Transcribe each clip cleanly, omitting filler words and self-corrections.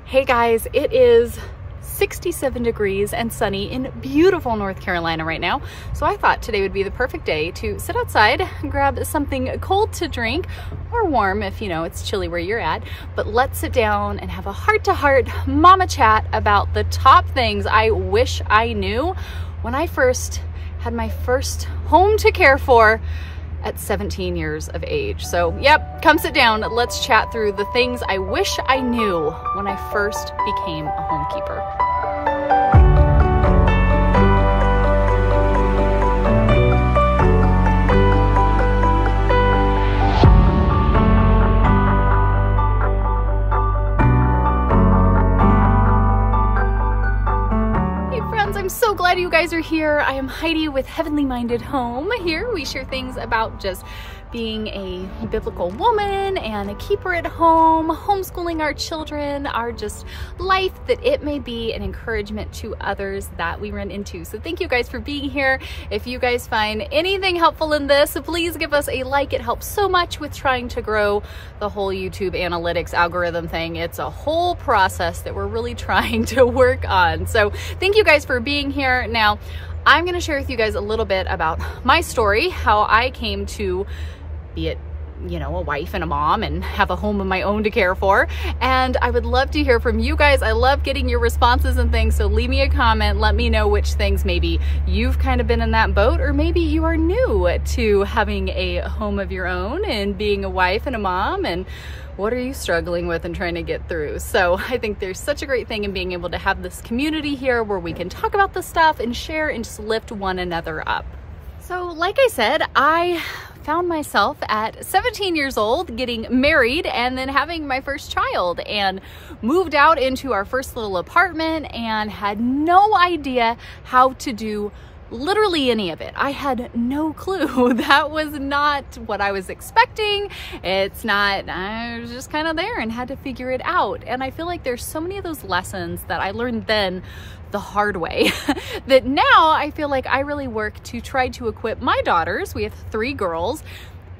Hey guys, it is 67 degrees and sunny in beautiful North Carolina right now. So I thought today would be the perfect day to sit outside, grab something cold to drink, or warm if you know it's chilly where you're at. But let's sit down and have a heart-to-heart mama chat about the top things I wish I knew when I first had my first home to care for at 17 years of age. So yep, come sit down. Let's chat through the things I wish I knew when I first became a homekeeper. I'm so glad you guys are here. I am Heidi with Heavenly Minded Home. Here we share things about just being a biblical woman and a keeper at home, homeschooling our children, our just life, that it may be an encouragement to others that we run into. So thank you guys for being here. If you guys find anything helpful in this, please give us a like. It helps so much with trying to grow the whole YouTube analytics algorithm thing. It's a whole process that we're really trying to work on. So thank you guys for being here. Now, I'm going to share with you guys a little bit about my story, how I came to be it, you know, a wife and a mom and have a home of my own to care for. And I would love to hear from you guys. I love getting your responses and things. So leave me a comment. Let me know which things maybe you've kind of been in that boat, or maybe you are new to having a home of your own and being a wife and a mom, and what are you struggling with and trying to get through? So I think there's such a great thing in being able to have this community here where we can talk about this stuff and share and just lift one another up. So like I said, I found myself at 17 years old getting married and then having my first child, and moved out into our first little apartment and had no idea how to do literally any of it. I had no clue. That was not what I was expecting. It's not, I was just kind of there and had to figure it out. And I feel like there's so many of those lessons that I learned then the hard way that now I feel like I really work to try to equip my daughters. We have 3 girls.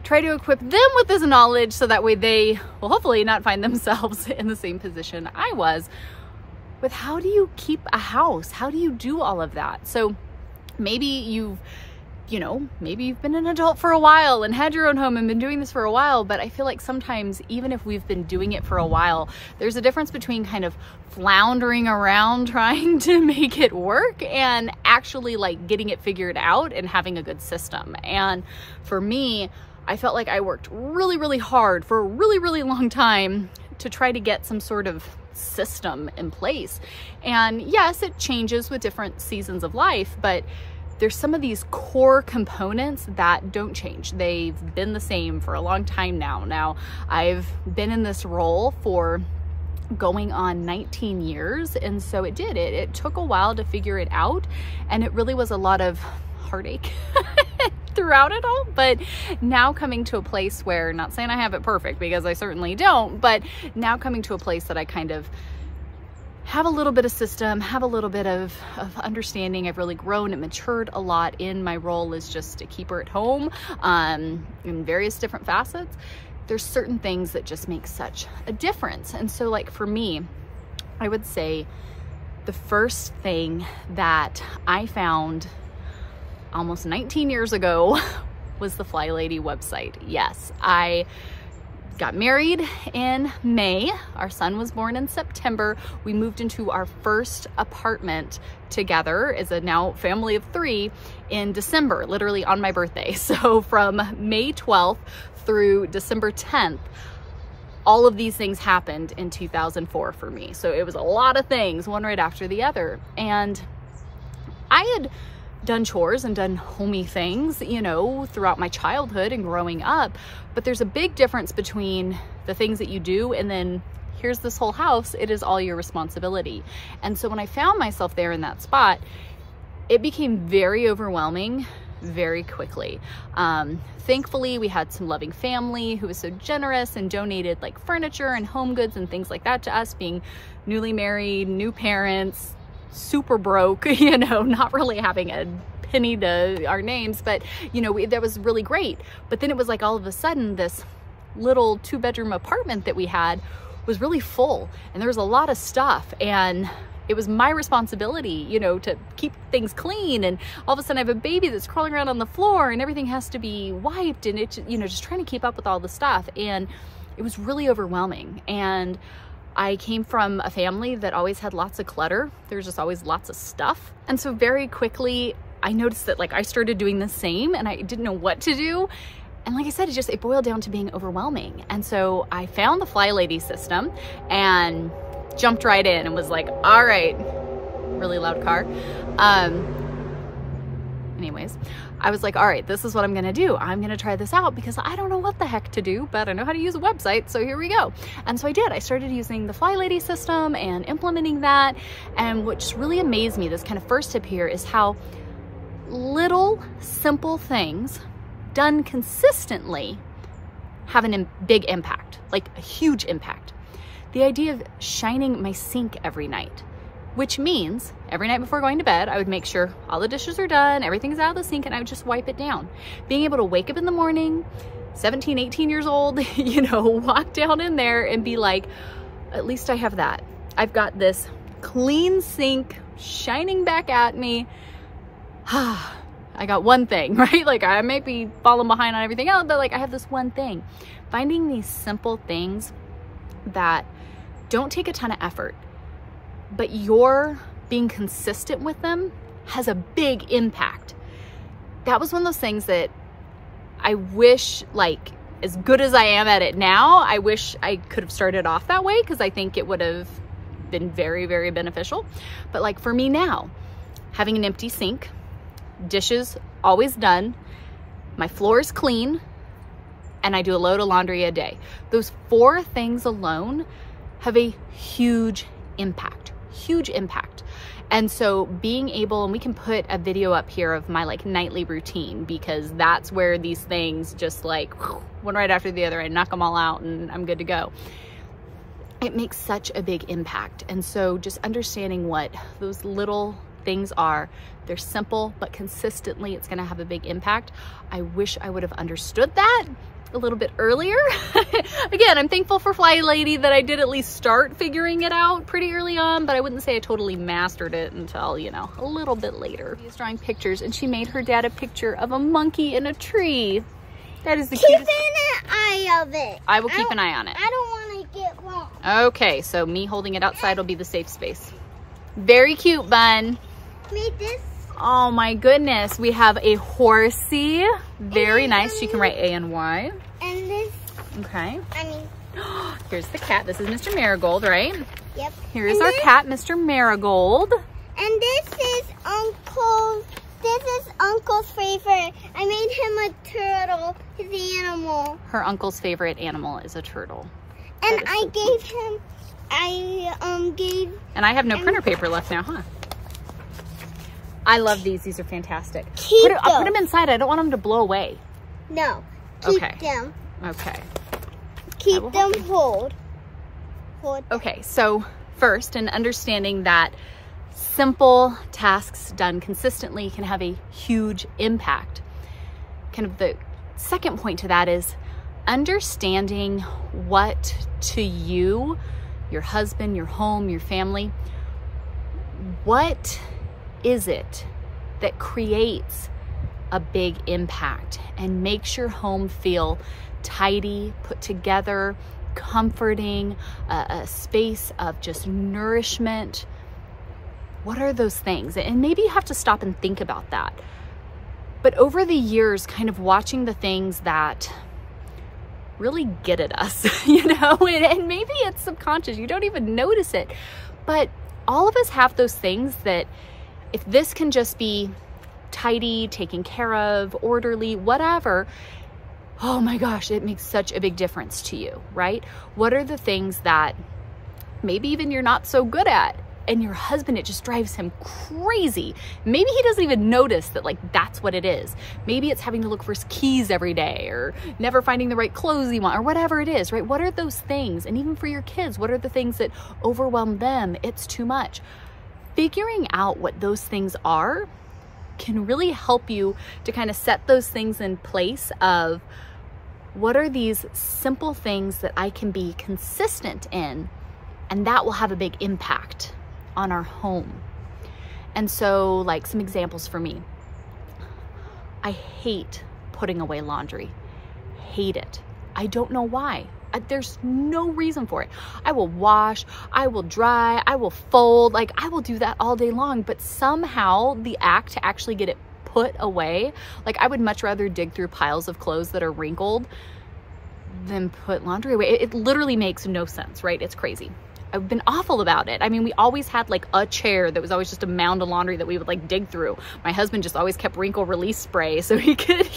Try to equip them with this knowledge so that way they will hopefully not find themselves in the same position I was with how do you keep a house? How do you do all of that? So maybe maybe you've been an adult for a while and had your own home and been doing this for a while, but I feel like sometimes even if we've been doing it for a while, there's a difference between kind of floundering around trying to make it work and actually like getting it figured out and having a good system. And for me, I felt like I worked really, really hard for a really, really long time to try to get some sort of system in place. And yes, it changes with different seasons of life, but there's some of these core components that don't change. They've been the same for a long time now. Now, I've been in this role for going on 19 years. And so it took a while to figure it out. And it really was a lot of heartache throughout it all. But now coming to a place where, not saying I have it perfect because I certainly don't, but now coming to a place that I kind of have a little bit of system, have a little bit of understanding. I've really grown and matured a lot in my role as just a keeper at home in various different facets. There's certain things that just make such a difference. And so like for me, I would say the first thing that I found almost 19 years ago was the Flylady website. Yes, I got married in May. Our son was born in September. We moved into our first apartment together as a now family of 3 in December, literally on my birthday. So from May 12th through December 10th, all of these things happened in 2004 for me. So it was a lot of things, one right after the other. And I had done chores and done homey things, you know, throughout my childhood and growing up. But there's a big difference between the things that you do and then here's this whole house, it is all your responsibility. And so when I found myself there in that spot, it became very overwhelming very quickly. Thankfully, we had some loving family who was so generous and donated like furniture and home goods and things like that to us, being newly married, new parents, super broke, you know, not really having a penny to our names, but you know, that was really great. But then it was like all of a sudden this little 2-bedroom apartment that we had was really full and there was a lot of stuff, and it was my responsibility, you know, to keep things clean. And all of a sudden I have a baby that's crawling around on the floor and everything has to be wiped, and it's, you know, just trying to keep up with all the stuff. And it was really overwhelming. And I came from a family that always had lots of clutter. There's just always lots of stuff. And so very quickly I noticed that like I started doing the same and I didn't know what to do. And like I said, it boiled down to being overwhelming. And so I found the Flylady system and jumped right in and was like, all right, really loud car. Anyways, I was like, all right, this is what I'm gonna do. I'm gonna try this out because I don't know what the heck to do, but I know how to use a website, so here we go. And so I did. I started using the Flylady system and implementing that. And what just really amazed me, this kind of first tip here, is how little simple things done consistently have a big impact, like a huge impact. The idea of shining my sink every night, which means every night before going to bed, I would make sure all the dishes are done, everything's out of the sink, and I would just wipe it down. Being able to wake up in the morning, 17, 18 years old, you know, walk down in there and be like, at least I have that. I've got this clean sink shining back at me. I got one thing, right? Like I might be falling behind on everything else, but like I have this one thing. Finding these simple things that don't take a ton of effort, but you're being consistent with them has a big impact. That was one of those things that I wish, like, as good as I am at it now, I wish I could have started off that way, because I think it would have been very, very beneficial. But like for me now, having an empty sink, dishes always done, my floor is clean, and I do a load of laundry a day. Those 4 things alone have a huge impact. And so being able, and we can put a video up here of my like nightly routine, because that's where these things just like one right after the other, I knock them all out and I'm good to go. It makes such a big impact. And so just understanding what those little things are, they're simple, but consistently it's going to have a big impact. I wish I would have understood that a little bit earlier. Again, I'm thankful for Flylady that I did at least start figuring it out pretty early on, but I wouldn't say I totally mastered it until, you know, a little bit later. She's drawing pictures, and she made her dad a picture of a monkey in a tree. That is the cutest. Keep an eye of it. I will keep an eye on it. I don't want to get wrong. Okay, so me holding it outside will be the safe space. Very cute, Bun. Made this. Oh my goodness, we have a horsey. Very nice. She can write A and Y. And this. Okay. I mean. Here's the cat. This is Mr. Marigold, right? Yep. Here's our cat, Mr. Marigold. And this is Uncle's. This is Uncle's favorite. I made him a turtle. His animal. Her uncle's favorite animal is a turtle. And I gave him. And I have no printer paper left now, huh? I love these. These are fantastic. I'll put them inside. I don't want them to blow away. No. Keep okay. them. Okay. Keep them hold. Okay, so first, in understanding that simple tasks done consistently can have a huge impact. Kind of the second point to that is understanding what to you, your husband, your home, your family, what is it that creates a big impact and makes your home feel tidy, put together, comforting, a space of just nourishment? What are those things? And maybe you have to stop and think about that. But over the years, kind of watching the things that really get at us, you know, and maybe it's subconscious, you don't even notice it, but all of us have those things that if this can just be tidy, taken care of, orderly, whatever, oh my gosh, it makes such a big difference to you, right? What are the things that maybe even you're not so good at, and your husband, it just drives him crazy? Maybe he doesn't even notice that, like, that's what it is. Maybe it's having to look for his keys every day, or never finding the right clothes he wants, or whatever it is, right? What are those things? And even for your kids, what are the things that overwhelm them? It's too much. Figuring out what those things are can really help you to kind of set those things in place of What are these simple things that I can be consistent in, and that will have a big impact on our home? And so, like, some examples for me. I hate putting away laundry. Hate it. I don't know why. There's no reason for it. I will wash, I will dry, I will fold, like I will do that all day long, but somehow the act to actually get it put away, like I would much rather dig through piles of clothes that are wrinkled than put laundry away. It literally makes no sense, right? It's crazy. I've been awful about it. I mean, we always had like a chair that was always just a mound of laundry that we would like dig through. My husband just always kept wrinkle release spray so he could,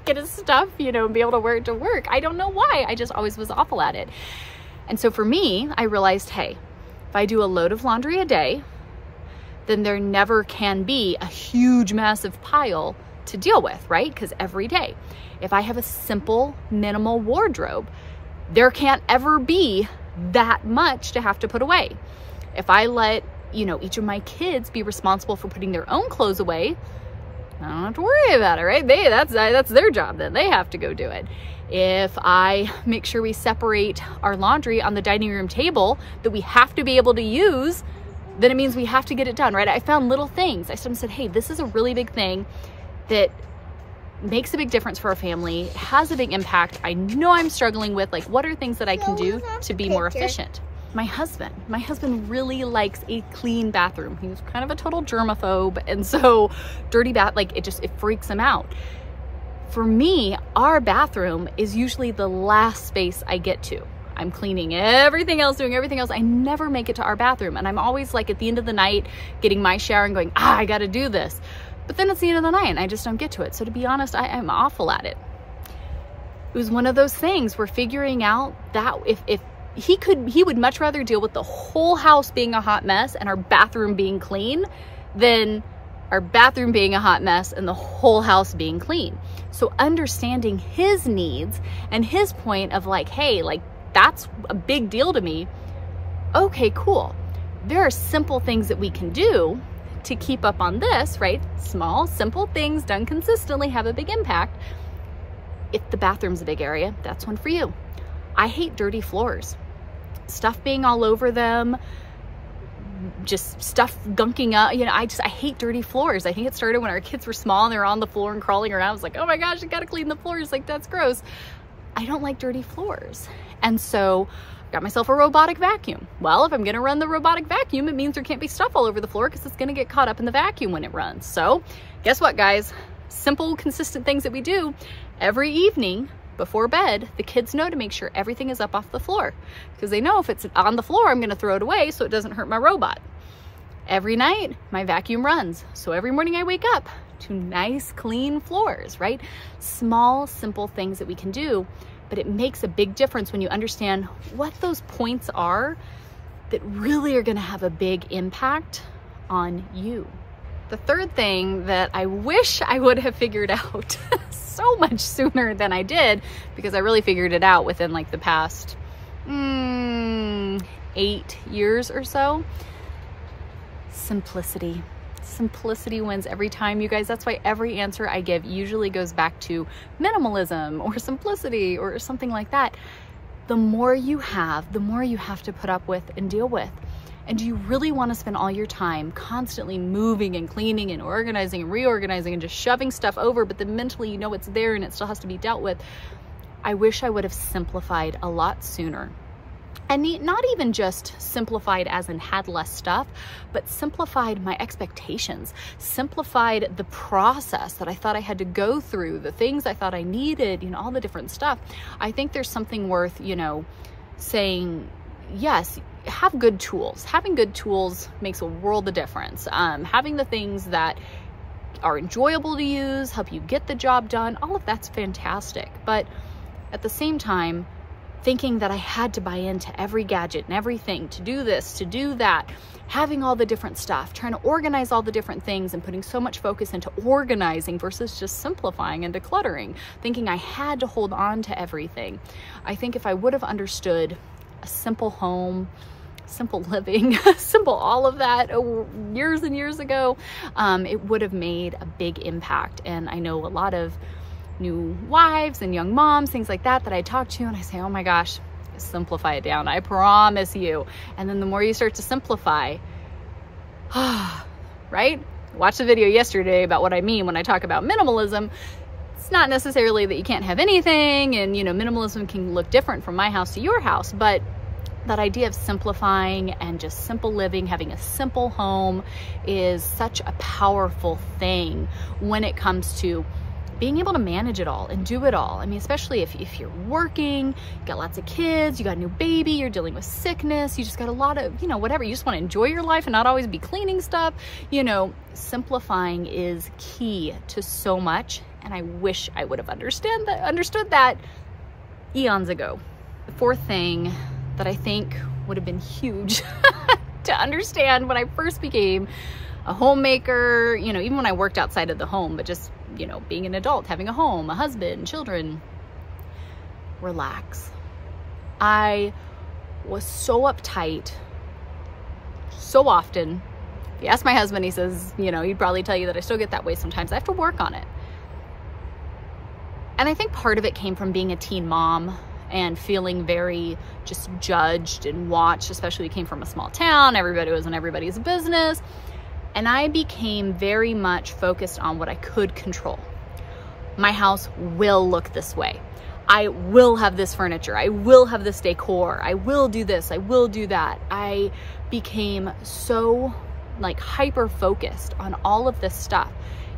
get his stuff, and be able to wear it to work. I don't know why. I just always was awful at it. And so for me, I realized, hey, if I do a load of laundry a day, then there never can be a huge, massive pile to deal with, right? Because every day, if I have a simple, minimal wardrobe, there can't ever be that much to have to put away. If I let, each of my kids be responsible for putting their own clothes away, I don't have to worry about it, right? That's their job then. They have to go do it. If I make sure we separate our laundry on the dining room table that we have to be able to use, then it means we have to get it done, right? I found little things. I said, hey, this is a really big thing that makes a big difference for our family, has a big impact. I know I'm struggling with, like, what are things that I can do to be more efficient? My husband really likes a clean bathroom. He's kind of a total germaphobe. And so dirty bath, like it freaks him out. For me, our bathroom is usually the last space I get to. I'm cleaning everything else, doing everything else. I never make it to our bathroom. And I'm always like at the end of the night, getting my shower and going, I got to do this. But then it's the end of the night and I just don't get to it. So to be honest, I'm awful at it. It was one of those things where figuring out that if he would much rather deal with the whole house being a hot mess and our bathroom being clean than our bathroom being a hot mess and the whole house being clean. So understanding his needs and his point of like, hey, like that's a big deal to me. Okay, cool. There are simple things that we can do to keep up on this, right? Small, simple things done consistently have a big impact. If the bathroom's a big area, that's one for you. I hate dirty floors. Stuff being all over them, just stuff gunking up. I hate dirty floors. I think it started when our kids were small and they were on the floor and crawling around. I was like, oh my gosh, I gotta clean the floors. Like, that's gross. I don't like dirty floors. And so I got myself a robotic vacuum. Well, if I'm gonna run the robotic vacuum, it means there can't be stuff all over the floor because it's gonna get caught up in the vacuum when it runs. So guess what, guys? Simple, consistent things that we do every evening before bed, the kids know to make sure everything is up off the floor because they know if it's on the floor, I'm going to throw it away so it doesn't hurt my robot. Every night, my vacuum runs. So every morning I wake up to nice, clean floors, right? Small, simple things that we can do, but it makes a big difference when you understand what those points are that really are going to have a big impact on you. The third thing that I wish I would have figured out so much sooner than I did, because I really figured it out within like the past 8 years or so. Simplicity. Simplicity wins every time, you guys. That's why every answer I give usually goes back to minimalism or simplicity or something like that. The more you have, the more you have to put up with and deal with. And do you really want to spend all your time constantly moving and cleaning and organizing and reorganizing and just shoving stuff over, but then mentally you know it's there and it still has to be dealt with? I wish I would have simplified a lot sooner. And not even just simplified as in had less stuff, but simplified my expectations, simplified the process that I thought I had to go through, the things I thought I needed, all the different stuff. I think there's something worth, saying, yes, have good tools. Having good tools makes a world of difference. Having the things that are enjoyable to use, help you get the job done, all of that's fantastic. But at the same time, thinking that I had to buy into every gadget and everything to do this, to do that, having all the different stuff, trying to organize all the different things and putting so much focus into organizing versus just simplifying and decluttering, thinking I had to hold on to everything. I think if I would have understood a simple home, simple living, simple all of that years and years ago, it would have made a big impact. And I know a lot of new wives and young moms, things like that I talk to, and I say, oh my gosh, simplify it down, I promise you. And then the more you start to simplify, right? Watched the video yesterday about what I mean when I talk about minimalism. It's not necessarily that you can't have anything, and you know, minimalism can look different from my house to your house, but that idea of simplifying and just simple living, having a simple home, is such a powerful thing when it comes to being able to manage it all and do it all. I mean, especially if you're working, you got lots of kids, you got a new baby, you're dealing with sickness, you just got a lot of, you know, whatever, you just want to enjoy your life and not always be cleaning stuff. You know, simplifying is key to so much, and I wish I would have understood that eons ago. The fourth thing that I think would have been huge to understand when I first became a homemaker, you know, even when I worked outside of the home, but just, you know, being an adult, having a home, a husband, children, relax. I was so uptight so often. If you ask my husband, he says, you know, he'd probably tell you that I still get that way sometimes. I have to work on it. And I think part of it came from being a teen mom and feeling very just judged and watched, especially we came from a small town, everybody was in everybody's business. And I became very much focused on what I could control. My house will look this way. I will have this furniture. I will have this decor. I will do this. I will do that. I became so like hyper focused on all of this stuff.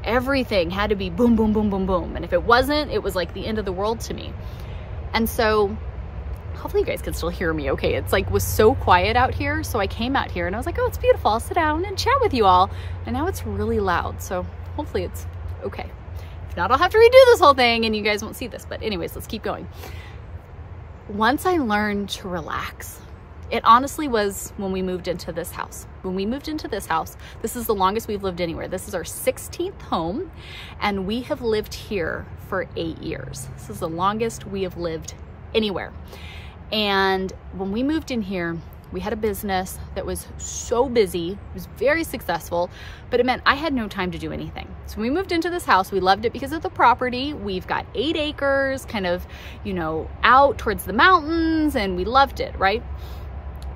Everything had to be boom, boom, boom, boom, boom. And if it wasn't, it was like the end of the world to me. And so hopefully you guys can still hear me okay. It's like was so quiet out here. So I came out here and I was like, oh, it's beautiful. I'll sit down and chat with you all. And now it's really loud. So hopefully it's okay. If not, I'll have to redo this whole thing and you guys won't see this. But anyways, let's keep going. Once I learned to relax, it honestly was when we moved into this house. When we moved into this house, this is the longest we've lived anywhere. This is our 16th home, and we have lived here for 8 years. This is the longest we have lived anywhere. And when we moved in here, we had a business that was so busy, it was very successful, but it meant I had no time to do anything. So when we moved into this house, we loved it because of the property. We've got 8 acres, kind of, you know, out towards the mountains, and we loved it, right?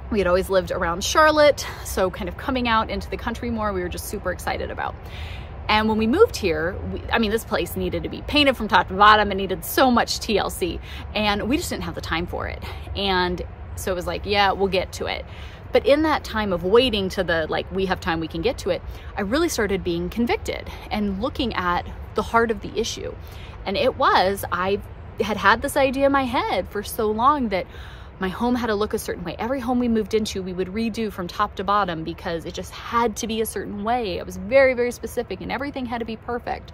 We had always lived around Charlotte, so kind of coming out into the country more, we were just super excited about. And when we moved here, I mean, this place needed to be painted from top to bottom. It needed so much TLC, and we just didn't have the time for it. And so it was like, yeah, we'll get to it. But in that time of waiting to the, like, we have time, we can get to it, I really started being convicted and looking at the heart of the issue. And it was, I had this idea in my head for so long that my home had to look a certain way. Every home we moved into, we would redo from top to bottom because it just had to be a certain way. It was very, very specific and everything had to be perfect.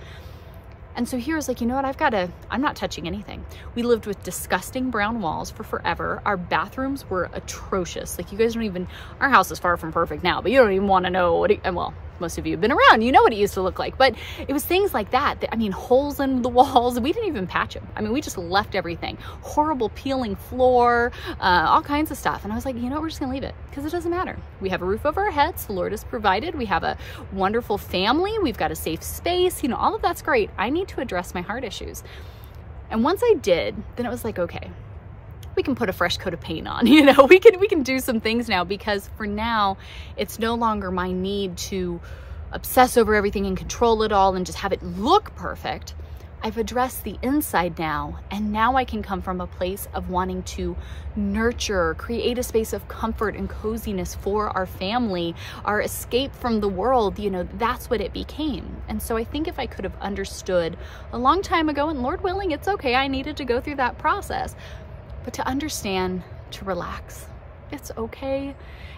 And so here I was like, you know what, I'm not touching anything. We lived with disgusting brown walls for forever. Our bathrooms were atrocious. Like, you guys don't even, our house is far from perfect now, but you don't even want to know what well, most of you have been around, you know what it used to look like. But it was things like that, I mean, holes in the walls. We didn't even patch them. I mean, we just left everything. Horrible peeling floor, all kinds of stuff. And I was like, you know what, we're just gonna leave it because it doesn't matter. We have a roof over our heads. The Lord has provided. We have a wonderful family. We've got a safe space. You know, all of that's great. I need to address my heart issues. And once I did, then it was like, okay, we can put a fresh coat of paint on, you know, we can do some things now, because for now it's no longer my need to obsess over everything and control it all and just have it look perfect. I've addressed the inside now, and now I can come from a place of wanting to nurture, create a space of comfort and coziness for our family, our escape from the world. You know, that's what it became. And so I think if I could have understood a long time ago, and Lord willing, it's okay, I needed to go through that process, but to understand, to relax. It's okay.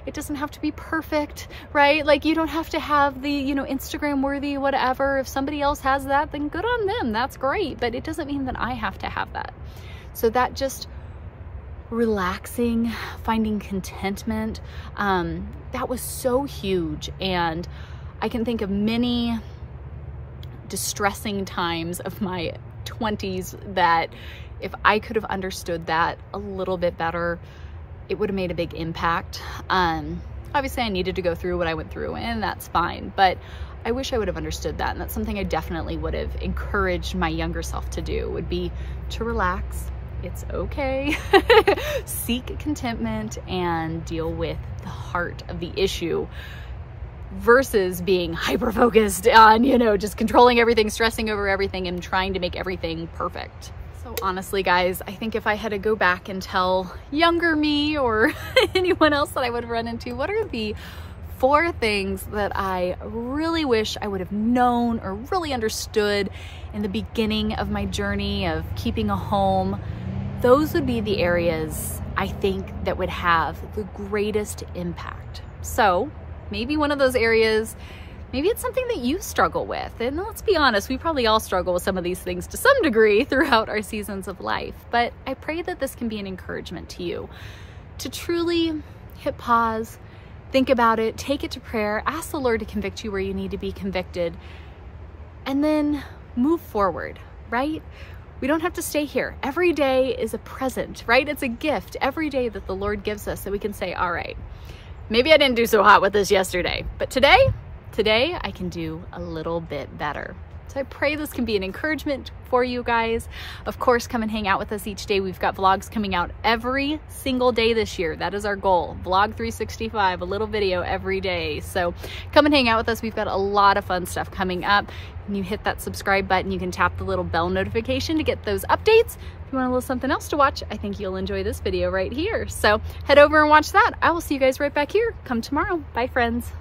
It doesn't have to be perfect, right? Like, you don't have to have the, you know, Instagram worthy, whatever. If somebody else has that, then good on them. That's great. But it doesn't mean that I have to have that. So that just relaxing, finding contentment, that was so huge. And I can think of many distressing times of my 20s that if I could have understood that a little bit better, it would have made a big impact. Obviously I needed to go through what I went through, and that's fine. But I wish I would have understood that. And that's something I definitely would have encouraged my younger self to do, would be to relax. It's okay. Seek contentment and deal with the heart of the issue versus being hyper-focused on, you know, just controlling everything, stressing over everything, and trying to make everything perfect. So honestly, guys, I think if I had to go back and tell younger me or anyone else that I would run into, what are the 4 things that I really wish I would have known or really understood in the beginning of my journey of keeping a home, those would be the areas I think that would have the greatest impact. So maybe one of those areas, maybe it's something that you struggle with. And let's be honest, we probably all struggle with some of these things to some degree throughout our seasons of life. But I pray that this can be an encouragement to you to truly hit pause, think about it, take it to prayer, ask the Lord to convict you where you need to be convicted, and then move forward, right? We don't have to stay here. Every day is a present, right? It's a gift every day that the Lord gives us, that we can say, all right, maybe I didn't do so hot with this yesterday, but today I can do a little bit better. So I pray this can be an encouragement for you guys. Of course, come and hang out with us each day. We've got vlogs coming out every single day this year. That is our goal. Vlog 365, a little video every day. So come and hang out with us. We've got a lot of fun stuff coming up. When you hit that subscribe button, you can tap the little bell notification to get those updates. If you want a little something else to watch, I think you'll enjoy this video right here. So head over and watch that. I will see you guys right back here come tomorrow. Bye, friends.